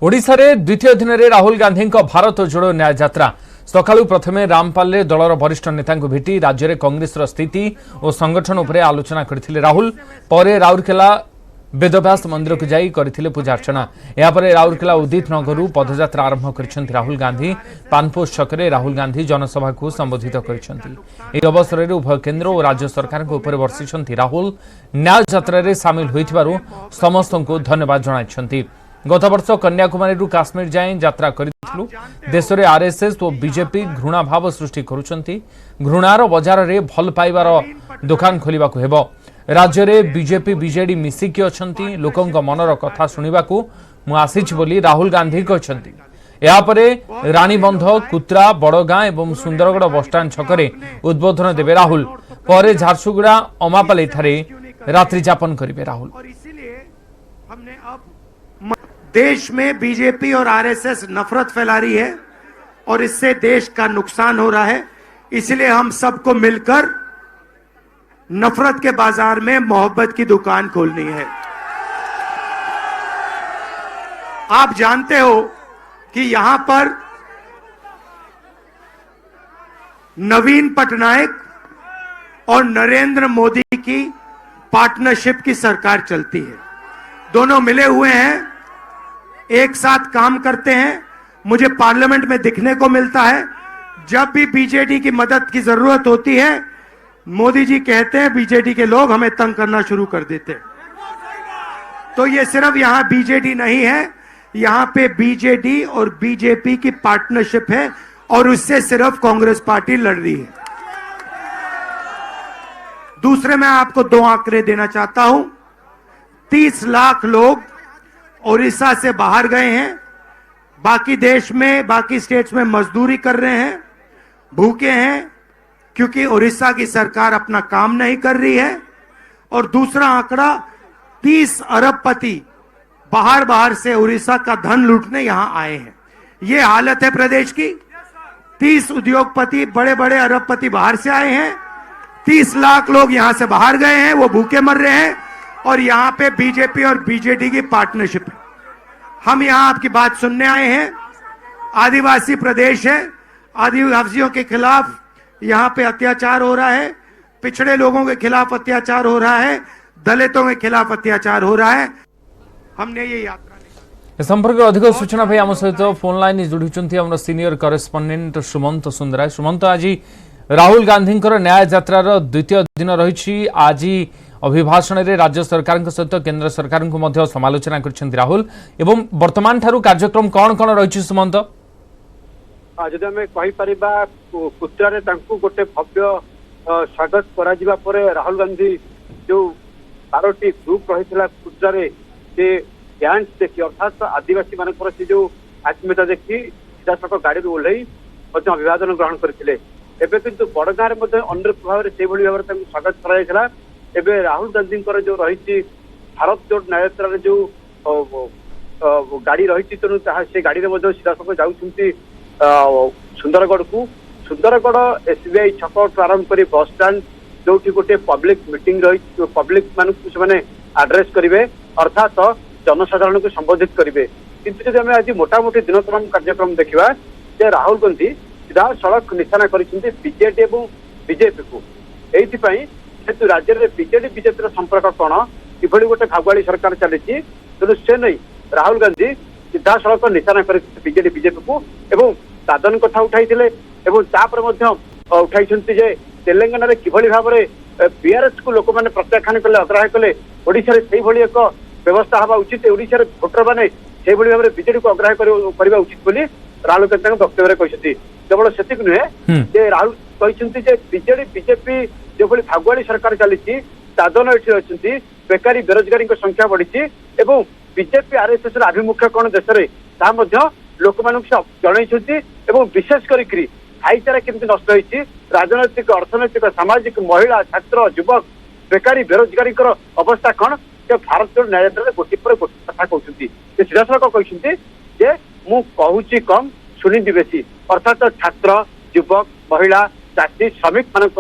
ओडिशा रे द्वितीय दिन में राहुल गांधी भारत जोड़ो न्याय यात्रा सकाळु प्रथमे रामपाल दलर वरिष्ठ नेता भेटी राज्य में कांग्रेस स्थिति और संगठन उपरे आलोचना करथिले राहुल। परे राउरकेला वेदव्यास मंदिर को जाई करथिले पूजा अर्चना। यापर राउरकेला उदित नगर पदयात्रा आरंभ कर राहुल गांधी। पानपोस्ट छकरे राहुल गांधी जनसभा को संबोधित कर अवसर में उभय केन्द्र और राज्य सरकार वर्षिंट राहुल। न्याय यात्रा रे सामिल होइथिबारु समस्त को धन्यवाद जणाइछन्ति। गत वर्ष कन्याकुमारी काश्मीर जाए यात्रा करिथिलु। देश में आरएसएस और बीजेपी घृणा भाव सृष्टि करुछन्ति। घृणार बजार रे भल पाइबार दुकान खोलिबाकु हेबो। राज्य में बीजेपी बीजेडी मिसिकी अछन्ति। लोकंक मनर कथा सुनिबाकु मु आसिछि बोली राहुल गांधी कहछन्ति। यापरे रानीबंध कुत्रा बड़गां एवं सुंदरगढ़ बसस्टाण्ड छकरे उद्बोधन देवे राहुल। परे झारसुगुड़ा अमापाली ठारे रात्रि यापन करिवे राहुल। देश में बीजेपी और आरएसएस नफरत फैला रही है और इससे देश का नुकसान हो रहा है। इसलिए हम सबको मिलकर नफरत के बाजार में मोहब्बत की दुकान खोलनी है। आप जानते हो कि यहां पर नवीन पटनायक और नरेंद्र मोदी की पार्टनरशिप की सरकार चलती है। दोनों मिले हुए हैं, एक साथ काम करते हैं। मुझे पार्लियामेंट में दिखने को मिलता है जब भी बीजेडी की मदद की जरूरत होती है, मोदी जी कहते हैं बीजेडी के लोग हमें तंग करना शुरू कर देते हैं। तो ये सिर्फ यहां बीजेडी नहीं है, यहां पे बीजेडी और बीजेपी की पार्टनरशिप है और उससे सिर्फ कांग्रेस पार्टी लड़ रही है। दूसरे मैं आपको दो आंकड़े देना चाहता हूं। 30 लाख लोग ओडिशा से बाहर गए हैं। बाकी देश में, बाकी स्टेट्स में मजदूरी कर रहे हैं, भूखे हैं क्योंकि ओडिशा की सरकार अपना काम नहीं कर रही है। और दूसरा आंकड़ा 30 अरबपति बाहर से ओडिशा का धन लूटने यहां आए हैं। यह हालत है प्रदेश की। 30 उद्योगपति, बड़े बड़े अरबपति बाहर से आए हैं। 30 लाख लोग यहां से बाहर गए हैं, वो भूखे मर रहे हैं और यहां पे बीजेपी और बीजेडी की पार्टनरशिप है। हम यहां आपकी बात सुनने आए हैं। आदिवासी प्रदेश है, आदिवासियों के खिलाफ यहां पे अत्याचार हो रहा है, पिछड़े लोगों के खिलाफ अत्याचार हो रहा है, दलितों के खिलाफ अत्याचार हो रहा है। हमने ये यात्रा संपर्क अधिक सूचना भाई आम सहित फोन लाइन जोड़ी आम सीनियर करेस्पंडेंट सुमंत सुंदराय। सुमंत, आज राहुल गांधी न्याय यात्रार द्वितीय दिन रही। आज अभिभाषण में राज्य सरकार सहित केंद्र सरकार को समालोचना कर राहुल एवं वर्तमान ठारू कार्यक्रम कौन कौन रही सुमंत? जदि आम कहीपर कुत्रारे गोटे भव्य स्वागत कर राहुल गांधी जो 12टी ग्रुप रही कुत्रारे से डांस देखी अर्थात आदिवासी मान जो आत्मीयता देखी सीधासख गाड़ी ओह्लई अभिवादन ग्रहण करते। एवं किंतु बड़गाँ अन्य भाव से भाव में स्वागत कराइला। एवं राहुल गांधी जो रही भारत जोड़ न्याय यात्रा जो गाड़ी रही तेणु से गाड़ी में सीधासख जाऊँगी सुंदरगढ़ को। सुंदरगढ़ एसबीआई छक आरंभ कर बस स्टाण्ड जो गोटे पब्लिक मीटिंग रही, पब्लिक मान आड्रेस करेंगे अर्थात जनसाधारण को संबोधित करेंगे। किंतु जब आज मोटामोटी दिनक्रम कार्यक्रम देखा राहुल गांधी सीधा सड़क निशाना कर बीजेडी और बीजेपी को। ये राज्य में बीजेडी बीजेपी संपर्क कौन कि गोटे भागुआड़ी सरकार चली तेणु से नहीं राहुल गांधी सीधा सड़क निशाना कर बीजेडी बीजेपी को एवं दादन कथा उठाई उठाई तेलंगाना रे किभली भाव में बीआरएस को लोक मैंने प्रत्याख्यान कले, अग्राह्य कले। ओडिशा रे सेही भली एक व्यवस्था हवा उचित। ओडिशा रे भोटर माने सेही भली भाव में बीजेडी को अग्राह्य करबा उचित बोली राहुल गांधी वक्तव्य कहते। केवल सेतिक नुहे जे राहुल कहते जे बीजेडी बीजेपी जो भली भागुआड़ी सरकार चली दादन एठी अच्छी बेकारी बेरोजगारी संख्या बढ़ी एवं बीजेपी आरएसएस आभिमुख्य कौन देश में लोक मान जन विशेष कर भाईचारा केमती नष्ट होती राजनैतिक अर्थनैतिक सामाजिक महिला छात्र युवक बेकारी बेरोजगारी अवस्था कौन भारत जोड़ न्याय यात्रा गोटे पर गोटे कथा कहते। सीधासख कहते मु कहूँ कम शुणी बेसी अर्थात छात्र युवक महिला चाषी श्रमिक मानक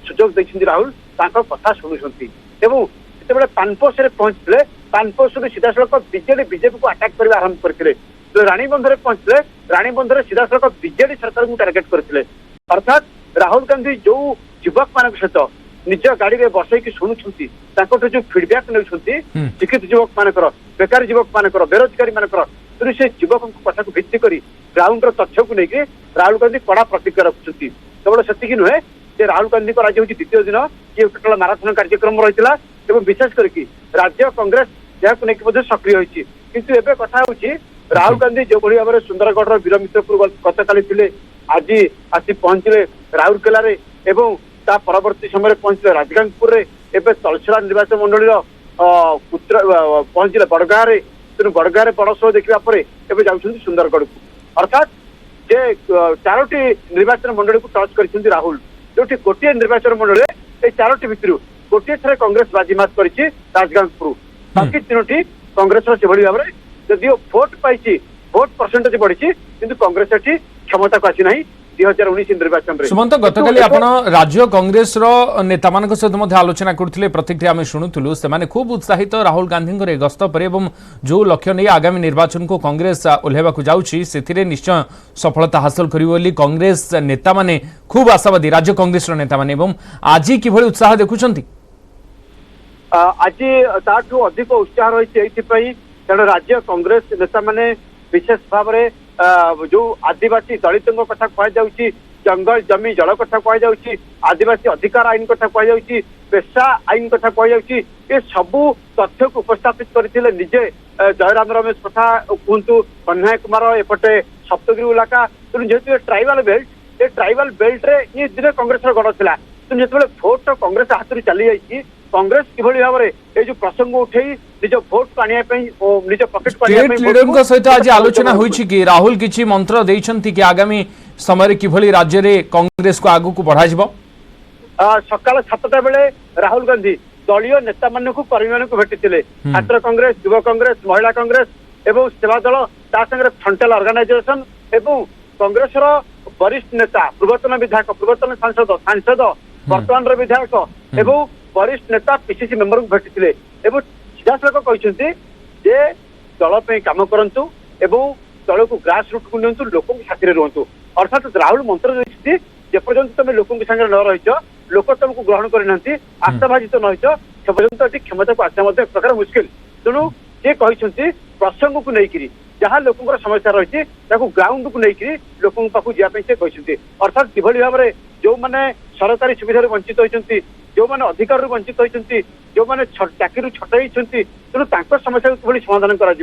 सुजोग देखते राहुल कथा शुणुंट। एवं जिते पानपोष पहुंचते पानपोषु सीधा सड़क बीजेडी बीजेपी को आटाक करने आरंभ करते रानीबंधर पहुंचले रानीबंधर सीधा सड़क बीजेडी सरकार को टार्गेट करते अर्थात राहुल गांधी जो युवक मान सहित निज गाड़ी में बसईक शुणुंट जो फीडबैक नहीं शिक्षित युवक मानकर बेकारी युवक मानकर बेरोजगारी मानकर से युवक कथा को भित्ति कर ग्राउंड तथ्य को लेकिन राहुल गांधी कड़ा प्रतिक्रिया रखुच्च केवल से नुहे राहुल गांधी आज हूँ द्वितीय दिन ये टोटाल माराथन कार्यक्रम रही है विशेष करके राज्य कांग्रेस यहाँ सक्रिय होती किंतु एवं कथा हूँ राहुल गांधी जो भाई भाव में सुंदरगढ़ वीर मित्रपुर गतकाली थे आज आसी पहुंचले राउरकेला एवं ता परवर्ती समय पहुंचले राजगांगपुर एवं तलछड़ा निर्वाचन मंडल पहुंचले बड़गाँ तेणु बड़गाँ बड़ शो देखा जाऊँ सुंदरगढ़ को अर्थात जे चारोटी निर्वाचन मंडल को टच कर राहुल जो गोटे निर्वाचन मंडल ये चारोटी भितर गोटे थे कांग्रेस बाजीमात कर राजगांगपुर बाकी तीनोटी कांग्रेस से भाव में जदिव भोट पाई भोट परसेंटेज बढ़ी किंतु कांग्रेस ये क्षमता को आसी ना 2019 निर्वाचन में सुमंत गतकाली आपण राज्य कांग्रेस नेता मान सहित आलोचना करते प्रतिक्रिया आम शुणुलु से खूब उत्साहित राहुल गांधी गस्त पर जो लक्ष्य नहीं आगामी निर्वाचन को कांग्रेस ओह्लैवा जाऊँगी से निश्चय सफलता हासिल कर कांग्रेस नेता माने खूब आशावादी राज्य कांग्रेस नेता माने आज किभली उत्साह देखुं आज ताठू अधिक उत्साह रही कारण राज्य कांग्रेस नेता माने विशेष भाव में जो आदिवासी दलित कथा कहुच्छी जंगल जमी जल कथा कहुच्छी आदिवासी अधिकार आईन कथा कहुच्छी पेशा आईन कथा कहुच्छी ये सबू तथ्य को उपस्थापित करते निजे जयराम रमेश कथा कहतु कन्हैया कुमार एपटे सप्तगिरी इलाका तेणु जेहतु ट्राइबल बेल्ट ये ट्राइबल बेल्ट रे ये दिन कांग्रेस गढ़ था तेणु जो भोट कांग्रेस हाथ चली जाइए कांग्रेस किभली भाव में ये जो प्रसंग उठे निज भोट आने निज पकेट लीडर सहित आज आलोचना होइछि कि राहुल किछि मंत्र देइछन्ति कि आगामी समय किभली राज्य रे कांग्रेस को आगु को बढ़ा जिवो सकाल 7टा बेले राहुल गांधी दलीय नेता मान को कर्मी मान को भेटिथिले छात्र कांग्रेस युवा कांग्रेस महिला कांग्रेस एवं सेवा दल ता संगे फ्रंटल ऑर्गेनाइजेशन एवं कांग्रेस रो वरिष्ठ नेता पूर्वतन विधायक पूर्वतन सांसद वर्तमान विधायक एवं वरिष्ठ नेता पीसीसी मेंबर को भेटिथिले एवं सीधा सड़क कहते जे दल पे काम करंतु एवं दल को ग्रास रूट को नियंतु लोकों के साथी रुहतु अर्थात राहुल मंत्र देछि जे पर्यंत तुम लोकों के संगे न रहिछ लोक तुमको ग्रहण करना आशाभाजित न होइछ से पर्यंत क्षमता को आसा एक प्रकार मुश्किल तेणु ये कहते प्रसंग को लेकर जहाँ लोक समस्या रही ग्राउंड को लेकर लोक पाक जावाई से कहते अर्थात किभली भाव में जो मैंने सरकारी सुविधा वंचित होती जो मैंने अधिकार वंचित होती जो मैंने चाकरी छटाई तेणु समस्या को समाधान कर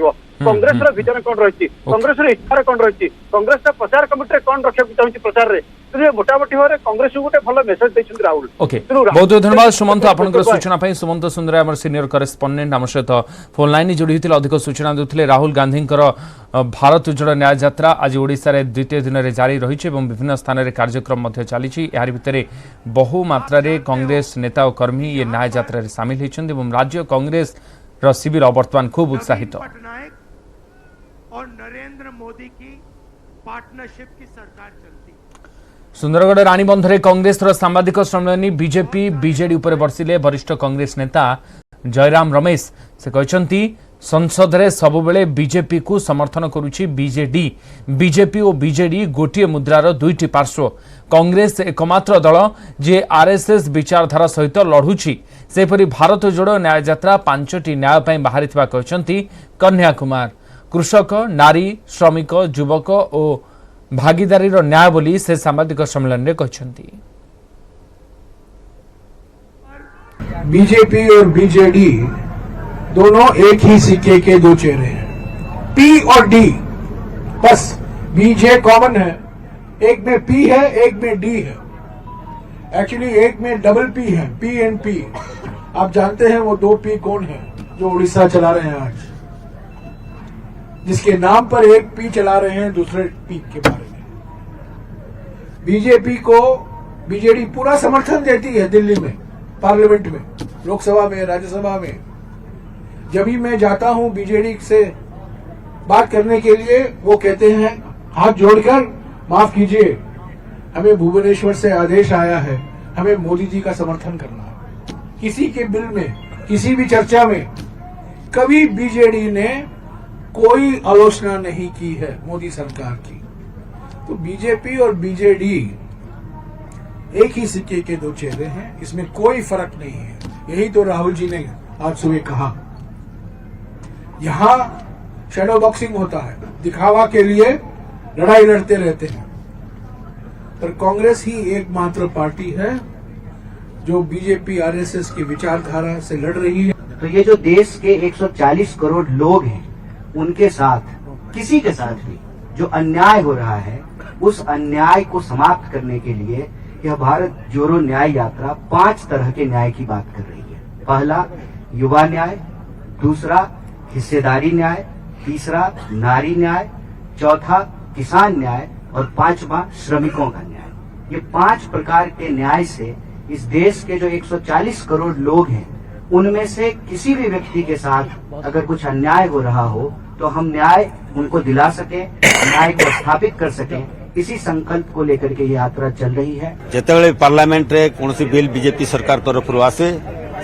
कांग्रेस विजन कौन रही कांग्रेस इच्छार कौन रही कांग्रेस प्रचार कमिटी कौन रखा चाहिए प्रचार में मोटामोटी भाव में कांग्रेस को गोटे भल मेसेज देते राहुल ओके बहुत बहुत धन्यवाद सुमंत आपनकर सूचना पाई सुमंत सुंदर आम सीनियर करेस्पोंडेंट आम सहित फोन लाइन जोड़ी होते अधिक सूचना देते राहुल गांधी भारत उज्जवल न्याय यात्रा आज ओडिशा रे द्वितीय दिन में जारी रही विभिन्न स्थान में कार्यक्रम चली भितर बहु मात्रा कांग्रेस नेता और कर्मी ये न्याय यात्रा सामिल होती राज्य कांग्रेस शिविर वर्तमान खूब उत्साहित और नरेंद्र मोदी की पार्टनरशिप की सरकार चलती सुंदरगढ़ रानीबंधरे कांग्रेस सांबादिक सम्मेलन बीजेपी बीजेडी उपर बर्षिले वरिष्ठ कांग्रेस नेता जयराम रमेश से कहते संसद रे सबुबेले बीजेपी को समर्थन करुछि बीजेडी बीजेपी और बीजेडी गोटे मुद्रार दुईटी पार्श्व कांग्रेस एकमात्र दल जे आरएसएस विचारधारा सहित लढ़ुछि सेपरि भारत जोड़ो न्याय यात्रा 5टी न्याय पई बाहरिथिबा कहचंती कन्हैया कुमार कृषक नारी श्रमिक युवक और भागीदारी न्याय बोली से सांबादिक सम्मेलन में कहचंती बीजेपी और बीजेडी दोनों एक ही सिक्के के दो चेहरे हैं पी और डी बस बीजे कॉमन है एक में पी है एक में डी है एक्चुअली एक में डबल पी है पी एंड पी आप जानते हैं वो 2 पी कौन है जो उड़ीसा चला रहे हैं आज जिसके नाम पर एक पी चला रहे हैं दूसरे पी के बारे में बीजेपी को बीजेडी पूरा समर्थन देती है दिल्ली में पार्लियामेंट में लोकसभा में राज्यसभा में जब भी मैं जाता हूं बीजेडी से बात करने के लिए वो कहते हैं हाथ जोड़कर माफ कीजिए हमें भुवनेश्वर से आदेश आया है हमें मोदी जी का समर्थन करना है किसी के बिल में किसी भी चर्चा में कभी बीजेडी ने कोई आलोचना नहीं की है मोदी सरकार की। तो बीजेपी और बीजेडी एक ही सिक्के के दो चेहरे हैं, इसमें कोई फर्क नहीं है। यही तो राहुल जी ने आज सुबह कहा। यहां शैडो बॉक्सिंग होता है, दिखावा के लिए लड़ाई लड़ते रहते हैं, पर कांग्रेस ही एकमात्र पार्टी है जो बीजेपी आरएसएस की विचारधारा से लड़ रही है। तो ये जो देश के 140 करोड़ लोग हैं, उनके साथ किसी के साथ भी जो अन्याय हो रहा है, उस अन्याय को समाप्त करने के लिए यह भारत जोड़ो न्याय यात्रा 5 तरह के न्याय की बात कर रही है। पहला युवा न्याय, दूसरा हिस्सेदारी न्याय, तीसरा नारी न्याय, चौथा किसान न्याय और 5वां श्रमिकों का न्याय। ये 5 प्रकार के न्याय से इस देश के जो 140 करोड़ लोग हैं, उनमें से किसी भी व्यक्ति के साथ अगर कुछ अन्याय हो रहा हो तो हम न्याय उनको दिला सकें, न्याय को स्थापित कर सकें, इसी संकल्प को लेकर के ये यात्रा चल रही है। जिते पार्लियामेंट रे कौन बिल बीजेपी सरकार तरफ आसे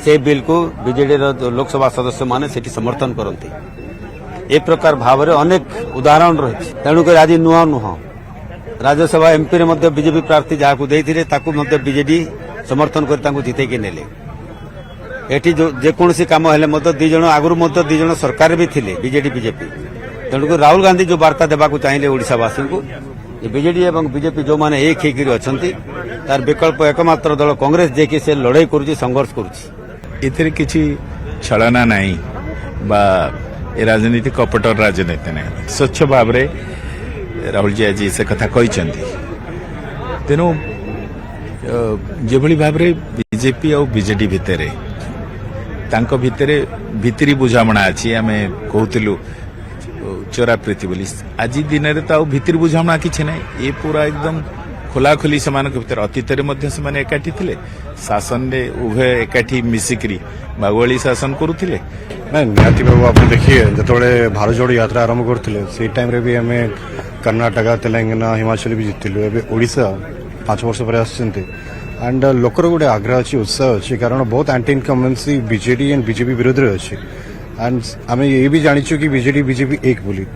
से बिल को बीजेडी लोकसभा सदस्य माने सेठी समर्थन करती। ए प्रकार भाव में अनेक उदाहरण रही। तेणुक आज नुआ नुह राज्यसभा एमपी रे बीजेपी प्रार्थी जहां देते बीजेडी समर्थन कर जितेकी नेले। एटी जेकोसी कम हेले दी जन आगु दी जन सरकार भी थिले बीजेडी बीजेपी। तेणुक राहुल गांधी जो वार्ता देवाक चाहिए ओडिशावासी को, बीजेडी एवं बीजेपी जो माने एक होकर अच्छी तार विकल्प एकमात्र दल कांग्रेस जे कि से लड़ाई करुच्ची, संघर्ष करुच्ची। एथिरे किछि छलना नहीं बा ए राजनीति कपटर राजनीति नहीं, स्वच्छ भाव रे राहुल जी आज से कथा कहिसेंती। तेनु जेभली भाव रे बीजेपी और बीजेडी भितरे तांको भितरे भितरी बुझामणा अछि। आमे कहूतिलु चोरा प्रीति बोली, आज दिन रे तो भितरी बुझामणा किछि नै। ए पूरा एकदम खोलाखोली समान भीतर अतीत में एकाठी थिले, शासन रे उभय एकाठी मिसिकरी बागवाली शासन करुथिले। निहाती बाबू आप देखिए जो भारत जोड़ो यात्रा आरंभ करते से टाइम रे भी आम कर्णाटक, तेलंगाना, हिमाचल भी जीतलु। एवं ओडिशा 5 वर्ष पर आसते एंड लोकर गोटे आग्रह अच्छी, उत्साह अच्छी, कारण बहुत anti incumbency BJD and BJP विरोध में अच्छी। एंड आम ये भी जानी कि बीजेडी बीजेपी एक बोली।